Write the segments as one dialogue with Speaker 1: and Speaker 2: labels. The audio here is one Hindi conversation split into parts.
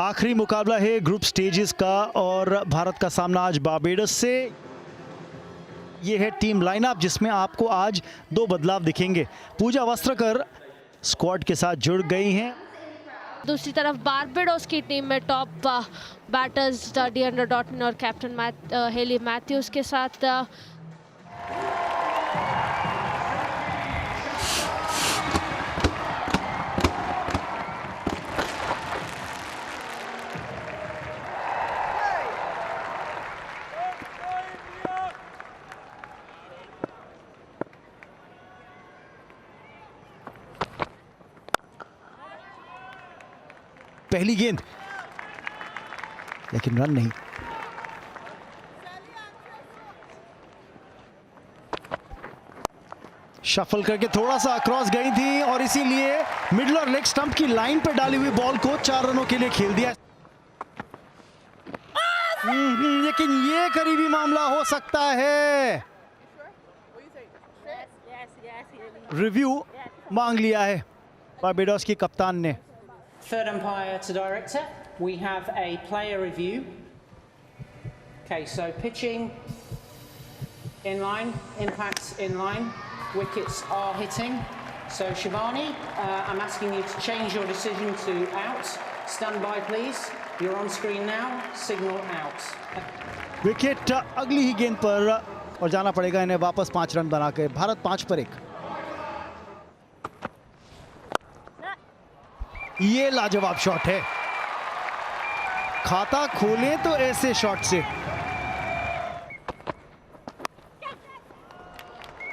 Speaker 1: आखिरी मुकाबला है ग्रुप स्टेजेस का और भारत का सामना आज बारबेडोस से। ये है टीम लाइनअप जिसमें आपको आज दो बदलाव दिखेंगे। पूजा वस्त्रकर स्क्वाड के साथ जुड़ गई हैं।
Speaker 2: दूसरी तरफ बारबेडोस की टीम में टॉप बैटर्स डिएंड्रे डॉटन और कैप्टन हेली मैथ्यूज के साथ
Speaker 1: पहली गेंद लेकिन रन नहीं। शफल करके थोड़ा सा क्रॉस गई थी और इसीलिए मिडल और लेग स्टंप की लाइन पर डाली हुई बॉल को 4 रनों के लिए खेल दिया। लेकिन ये करीबी मामला हो सकता है। रिव्यू मांग लिया है बारबेडोस की कप्तान ने।
Speaker 3: Third umpire to director, we have a player review. Okay, so pitching in line, impacts in line, wickets are hitting. So Shivani, I'm asking you to change your decision to out. Stand by please. You're on screen now. Signal out.
Speaker 1: Wicket अगली ही गेंद पर और जाना पड़ेगा इन्हें वापस 5 रन बना के। भारत 5 पर 1। ये लाजवाब शॉट है। खाता खोलें तो ऐसे शॉट से।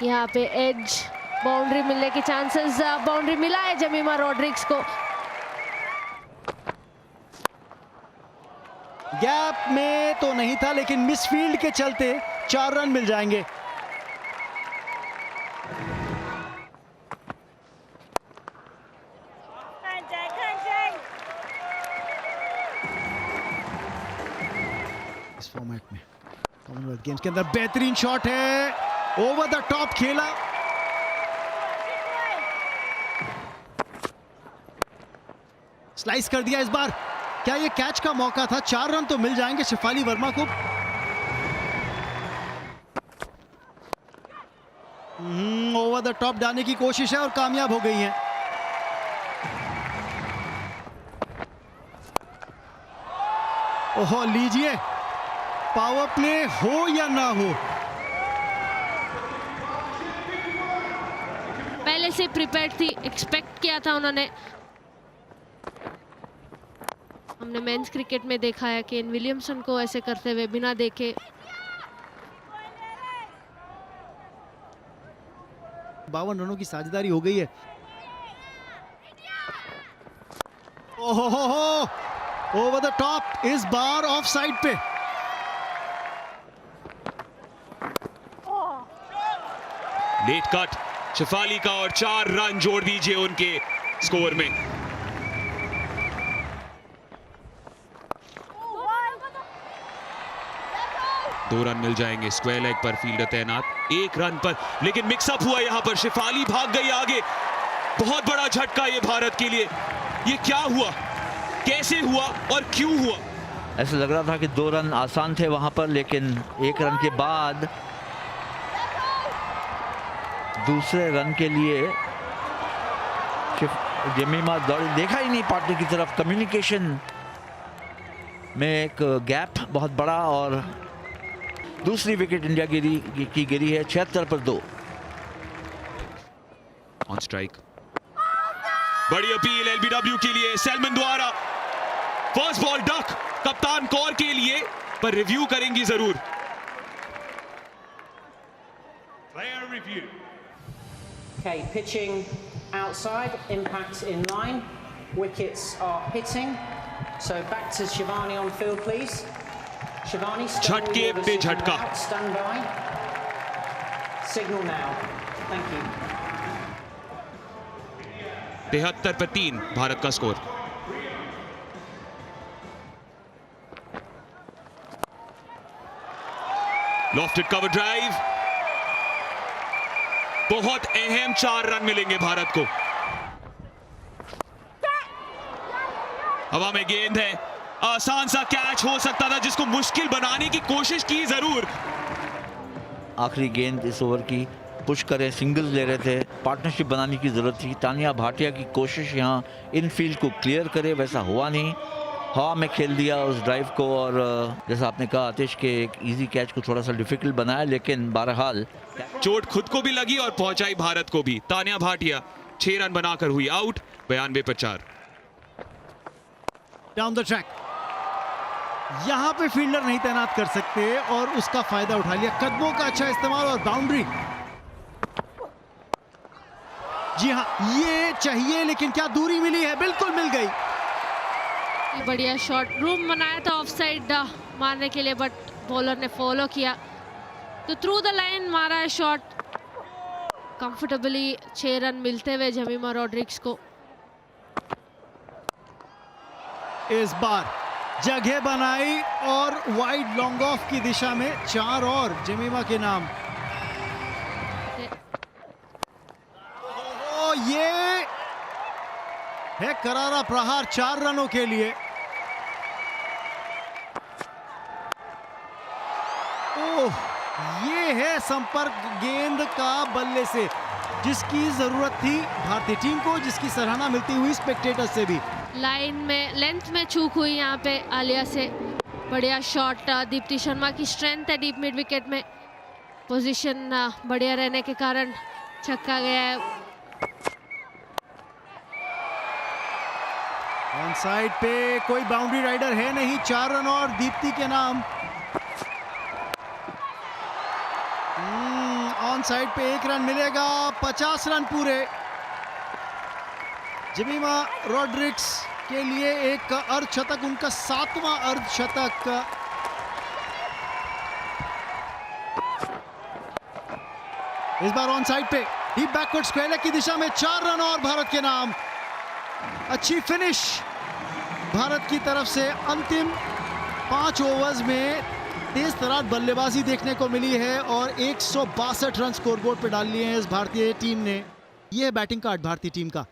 Speaker 2: यहाँ पे एज बाउंड्री मिलने के चांसेस, बाउंड्री मिला है जमीमा रॉड्रिग्स को।
Speaker 1: गैप में तो नहीं था लेकिन मिसफील्ड के चलते 4 रन मिल जाएंगे। इस फॉर्मेट में कॉमनवेल्थ गेम्स के अंदर बेहतरीन शॉट है, ओवर द टॉप खेला। स्लाइस कर दिया इस बार। क्या ये कैच का मौका था? 4 रन तो मिल जाएंगे शेफाली वर्मा को। ओवर द टॉप डालने की कोशिश है और कामयाब हो गई है। ओहो, लीजिए, पावर प्ले हो या ना हो,
Speaker 2: पहले से प्रिपेयर्ड थी, एक्सपेक्ट किया था उन्होंने। हमने मेंस क्रिकेट में देखा है कि केन विलियमसन को ऐसे करते हुए बिना देखे।
Speaker 1: 52 रनों की साझेदारी हो गई है। ओहो, ओवर द टॉप, इस बार ऑफ साइड पे।
Speaker 4: नेट कट शेफाली का और 4 रन जोड़ दीजिए उनके स्कोर में। दो रन मिल जाएंगे। स्क्वायर लेग पर फील्डर तैनात 1 रन पर, लेकिन मिक्सअप हुआ यहां पर। शेफाली भाग गई आगे। बहुत बड़ा झटका ये भारत के लिए। ये क्या हुआ, कैसे हुआ और क्यों हुआ?
Speaker 5: ऐसा लग रहा था कि 2 रन आसान थे वहां पर, लेकिन 1 रन के बाद दूसरे रन के लिए जमीमा दौड़ी, देखा ही नहीं पार्टनर की तरफ। कम्युनिकेशन में एक गैप बहुत बड़ा और दूसरी विकेट इंडिया की गिरी है 76 पर 2।
Speaker 4: ऑन स्ट्राइक, बड़ी अपील एलबीडब्ल्यू के लिए सैलमन द्वारा। फर्स्ट बॉल डक कप्तान कौर के लिए, पर रिव्यू करेंगी जरूर।
Speaker 3: Player review. Okay, pitching outside, impacts in line, wickets are hitting. So back to Shivani on field, please. Shivani,
Speaker 4: झटके पे झटका।
Speaker 3: Stand by. Signal now. Thank you.
Speaker 4: 73 पर 3 भारत का स्कोर। लॉफ्टेड कवर ड्राइव, बहुत अहम 4 रन मिलेंगे भारत को। हवा में गेंद है, आसान सा कैच हो सकता था जिसको मुश्किल बनाने की कोशिश की जरूर।
Speaker 5: आखिरी गेंद इस ओवर की पुश करें, सिंगल्स ले रहे थे, पार्टनरशिप बनाने की ज़रूरत थी। तानिया भाटिया की कोशिश यहाँ इनफील्ड को क्लियर करे, वैसा हुआ नहीं। हवा में खेल दिया उस ड्राइव को और जैसा आपने कहा आतिश के एक इजी कैच को थोड़ा सा डिफिकल्ट बनाया, लेकिन बहरहाल
Speaker 4: चोट खुद को भी लगी और पहुंचाई भारत को भी। तानिया भाटिया 6 रन बनाकर हुई आउट, 92 पर 4।
Speaker 1: डाउन द ट्रैक, यहां पे फील्डर नहीं तैनात कर सकते और उसका फायदा उठा लिया। कदमों का अच्छा इस्तेमाल और बाउंड्री। जी हां, ये चाहिए, लेकिन क्या दूरी मिली है? बिल्कुल मिल गई।
Speaker 2: बढ़िया शॉट, रूम बनाया था ऑफसाइड मारने के लिए, बट बॉलर ने फॉलो किया तो थ्रू द लाइन मारा है शॉट। कंफर्टेबली 6 रन मिलते हुए जमीमा रॉड्रिग्स को।
Speaker 1: इस बार जगह बनाई और वाइड लॉन्ग ऑफ की दिशा में 4 और जमीमा के नाम। ओ, ये है करारा प्रहार 4 रनों के लिए। ओह, ये है संपर्क गेंद का बल्ले से, जिसकी जरूरत थी भारतीय टीम को, जिसकी सराहना मिलती हुई स्पेक्टेटर से भी।
Speaker 2: लाइन में लेंथ में चूक हुई यहाँ पे आलिया से। बढ़िया शॉट, दीप्ति शर्मा की स्ट्रेंथ है डीप मिड विकेट में। पोजीशन बढ़िया रहने के कारण छक्का गया है।
Speaker 1: ऑन साइड पे कोई बाउंड्री राइडर है नहीं, 4 रन और दीप्ति के नाम। ऑन साइड पे 1 रन मिलेगा, 50 रन पूरे। जमीमा रॉड्रिग्स के लिए एक अर्धशतक, उनका 7वां अर्धशतक। इस बार ऑन साइड पे डीप बैकवर्ड स्क्वायर लेग की दिशा में 4 रन और भारत के नाम। अच्छी फिनिश भारत की तरफ से। अंतिम 5 ओवर्स में तेज तरार बल्लेबाजी देखने को मिली है और 162 रन स्कोरबोर्ड पे डाल लिए हैं इस भारतीय टीम ने। यह है बैटिंग कार्ड भारतीय टीम का।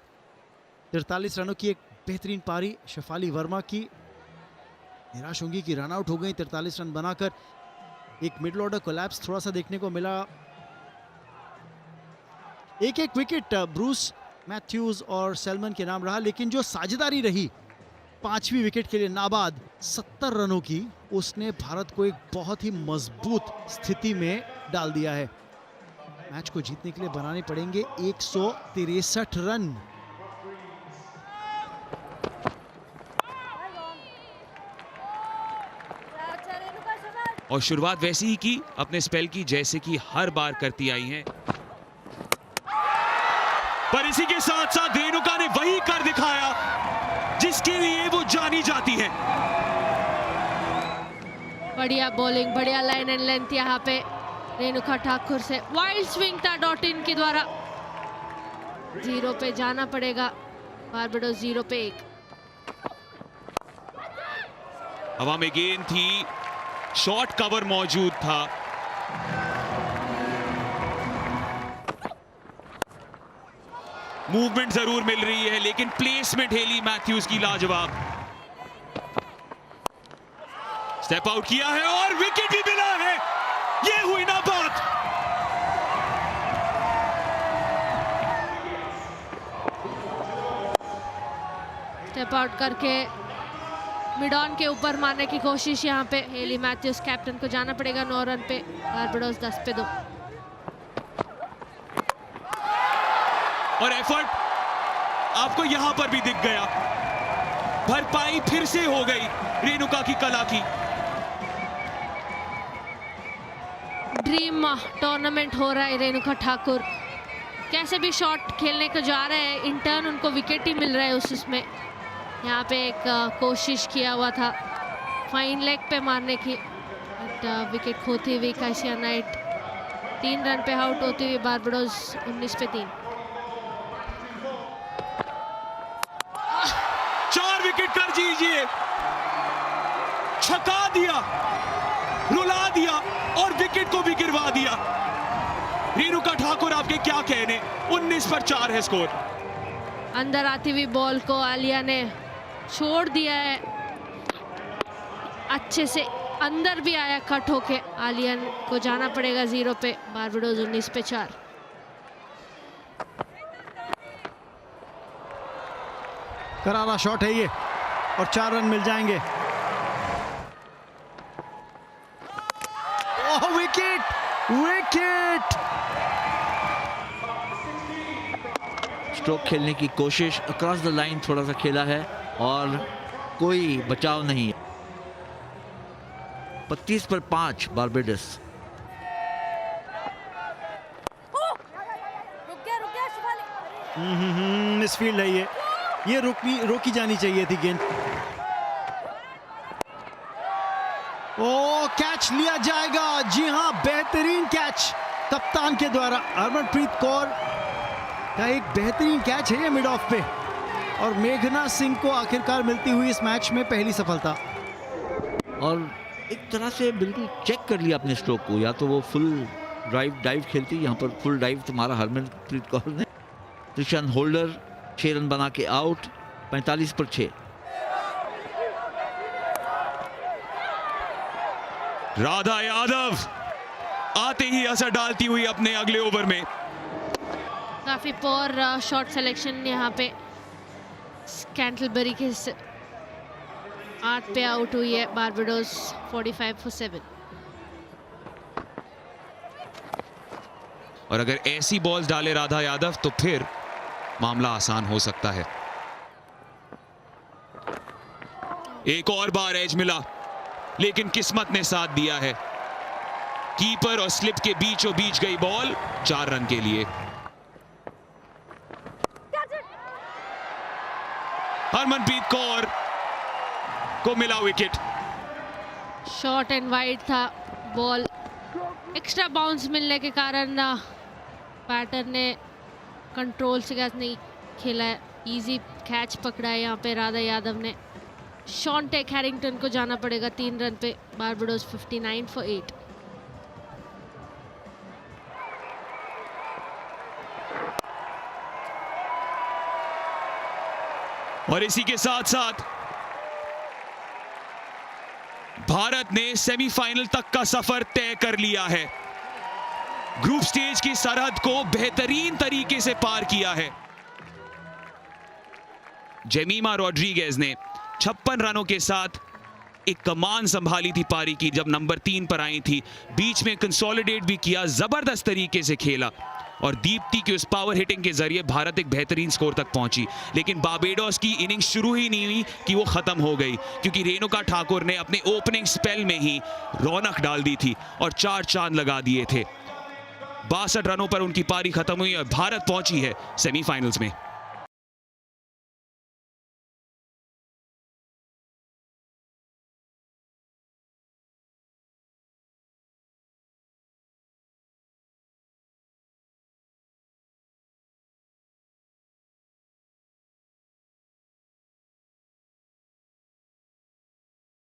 Speaker 1: 43 रनों की एक बेहतरीन पारी शेफाली वर्मा की। निराश होंगी कि रन आउट हो गई 43 रन बनाकर। एक मिडल ऑर्डर कोलैप्स थोड़ा सा देखने को मिला। एक विकेट ब्रूस मैथ्यूज और सेल्मन के नाम रहा, लेकिन जो साझेदारी रही 5वीं विकेट के लिए नाबाद 70 रनों की, उसने भारत को एक बहुत ही मजबूत स्थिति में डाल दिया है। मैच को जीतने के लिए बनाने पड़ेंगे 163 रन।
Speaker 4: और शुरुआत वैसी ही की अपने स्पेल की जैसे कि हर बार करती आई हैं। पर इसी के साथ साथ रेणुका ने वही कर दिखाया जिसके लिए वो जानी जाती है।
Speaker 2: बढ़िया बॉलिंग, बढ़िया लाइन एंड लेंथ यहाँ पे रेणुका ठाकुर से। वाइल्ड स्विंग था डॉटिन के द्वारा। 0 पे जाना पड़ेगा, बारबाडोस 0 पे 1।
Speaker 4: हवा में गेंद थी, शॉर्ट कवर मौजूद था। मूवमेंट जरूर मिल रही है, लेकिन प्लेसमेंट हेली मैथ्यूज की लाजवाब। स्टेप आउट किया है और विकेट भी मिला है। ये हुई ना बात।
Speaker 2: स्टेप आउट करके मिड ऑन के ऊपर मारने की कोशिश यहाँ पे हेली मैथ्यूज। कैप्टन को जाना पड़ेगा 9 रन पे। बारबाडोस 10 पे 2।
Speaker 4: और एफर्ट आपको यहां पर भी दिख गया। भरपाई फिर से हो गई रेणुका की कला की।
Speaker 2: ड्रीम टूर्नामेंट हो रहा है रेणुका ठाकुर। कैसे भी शॉट खेलने को जा रहे हैं, इंटर्न उनको विकेट ही मिल रहा है उसमें। यहाँ पे एक कोशिश किया हुआ था फाइन लेग पे मारने की, बट विकेट खोती हुई काशिया नाइट 3 रन पे आउट होती हुई बारबाडोस 19 पे 3।
Speaker 4: 4 विकेट कर दीजिए, छका दिया, रुला दिया और विकेट को भी गिरवा दिया। रेणुका ठाकुर आपके क्या कहने। 19 पर 4 है स्कोर।
Speaker 2: अंदर आती हुई बॉल को आलिया ने छोड़ दिया है। अच्छे से अंदर भी आया कट होके। आलियन को जाना पड़ेगा 0 पे, बारबाडोस 19 पे 4।
Speaker 1: करारा शॉट है ये और 4 रन मिल जाएंगे। ओह विकेट, विकेट!
Speaker 5: स्ट्रोक खेलने की कोशिश, अक्रॉस द लाइन थोड़ा सा खेला है और कोई बचाव नहीं। 32 पर 5 बारबाडोस।
Speaker 1: मिसफील्ड है ये रोकी जानी चाहिए थी गेंद। ओ कैच लिया जाएगा, जी हां, बेहतरीन कैच कप्तान के द्वारा। हरमनप्रीत कौर का एक बेहतरीन कैच है ये मिड ऑफ पे, और मेघना सिंह को आखिरकार मिलती हुई इस मैच में पहली सफलता।
Speaker 5: और एक तरह से बिल्कुल चेक कर लिया अपने स्ट्रोक को, या तो वो फुल डाइव खेलती, यहाँ पर फुल डाइव तुम्हारा हरमनप्रीत कौर ने। त्रिशन होल्डर 6 रन बना के आउट, 45 पर 6।
Speaker 4: राधा यादव आते ही असर डालती हुई अपने अगले ओवर में।
Speaker 2: काफी पोर शॉट सिलेक्शन यहाँ पे कैंटलबरी के 8 पे आउट हुई है बारबाडोस 45 for 7।
Speaker 4: और अगर ऐसी बॉल्स डाले राधा यादव तो फिर मामला आसान हो सकता है। एक और बार एज मिला, लेकिन किस्मत ने साथ दिया है। कीपर और स्लिप के बीचों बीच गई बॉल 4 रन के लिए। हरमनप्रीत कौर को मिला विकेट।
Speaker 2: शॉर्ट एंड वाइड था बॉल, एक्स्ट्रा बाउंस मिलने के कारण बैटर ने कंट्रोल से कैच नहीं खेला है, इजी कैच पकड़ा है यहाँ पे राधा यादव ने। शॉन टेक हैरिंगटन को जाना पड़ेगा 3 रन पे, बारबाडोस 59 for 8।
Speaker 4: और इसी के साथ साथ भारत ने सेमीफाइनल तक का सफर तय कर लिया है। ग्रुप स्टेज की सरहद को बेहतरीन तरीके से पार किया है। जेमिमा रोड्रिगेज ने 56 रनों के साथ एक कमान संभाली थी पारी की जब नंबर 3 पर आई थी। बीच में कंसोलिडेट भी किया, जबरदस्त तरीके से खेला, और दीप्ति की उस पावर हिटिंग के जरिए भारत एक बेहतरीन स्कोर तक पहुंची। लेकिन बारबाडोस की इनिंग्स शुरू ही नहीं हुई कि वो खत्म हो गई, क्योंकि रेणुका ठाकुर ने अपने ओपनिंग स्पेल में ही रौनक डाल दी थी और 4 चांद लगा दिए थे। 62 रनों पर उनकी पारी खत्म हुई और भारत पहुंची है सेमीफाइनल्स में।